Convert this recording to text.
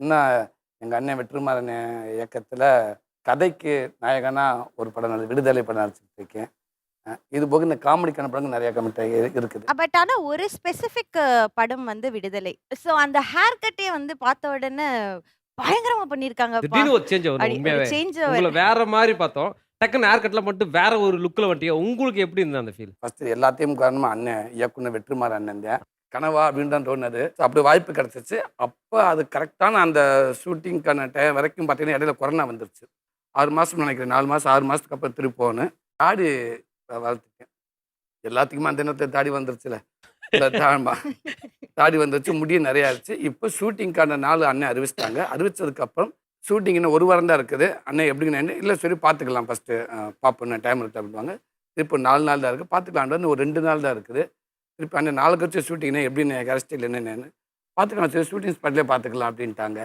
இன்னும் எங்கள் அண்ணன் வெற்றிமாறன் இயக்கத்தில் கதைக்கு நாயகனா ஒரு படம் விடுதலை படம் நடிச்சிட்டு இருக்கேன். இது போக இந்த காமெடிக்கான படங்கள் நிறைய கமிட் இருக்குது. பட் ஆனா ஒரு ஸ்பெசிஃபிக் படம் வந்து விடுதலை. ஸோ அந்த ஹேர் கட்டே வந்து பார்த்த உடனே பயங்கரமா பண்ணியிருக்காங்கப்பா. திடீர்னு ஒரு சேஞ்ச் வரணும் அப்படி ஒரு உண்மையாவே. சேஞ்ச் உங்கள வேற மாரி பார்த்தோம். டக்குன்னு ஹேர் கட்லாம் மட்டும் வேற ஒரு லுக்ல வந்துட்டீங்க. உங்களுக்கு எப்படி இருந்தது அந்த ஃபீல்? ஃபஸ்ட்டு எல்லாத்தையும் காரணமா அண்ணன் இயக்குனர் வெற்றிமாறன் அண்ணன் தான். கனவா அப்படின்னு தான் தோணுது. அப்படி வாய்ப்பு கிடச்சிச்சு. அப்போ அது கரெக்டான அந்த ஷூட்டிங்க்கான டைம் வரைக்கும் பார்த்தீங்கன்னா இடையில கொரோனா வந்துருச்சு. 6 மாதம் நினைக்கிறேன். 4 மாதம் 6 மாதத்துக்கு அப்புறம் திருப்பி போனேன். தாடி வளர்த்துட்டேன். எல்லாத்துக்குமே அந்த நேரத்தில் தாடி வந்துருச்சுல. தாடி வந்துருச்சு, முடியும் நிறையா ஆயிடுச்சு. இப்போ ஷூட்டிங்க்கான நாள் அண்ணன் அறிவிச்சிட்டாங்க. அறிவிச்சதுக்கப்புறம் ஷூட்டிங் இன்னும் 1 வாரம் தான் இருக்குது. அண்ணன் எப்படிங்கண்ணே இல்லை சரி பார்த்துக்கலாம் ஃபஸ்ட்டு பார்ப்போம் டைம் இருக்குது அப்படின்வாங்க. இப்போ 4 நாள் தான் இருக்குது பார்த்துக்கலான்றது ஒரு 2 நாள் தான் இருக்குது. திருப்பி அண்ணன் நாளை கழிச்சு ஷூட்டிங்னா எப்படின்னு ஹேர் ஸ்டைல் என்னென்னு பார்த்துக்கலாம் சரி ஷூட்டிங் ஸ்பாட்லேயே பார்த்துக்கலாம் அப்படின்ட்டாங்க.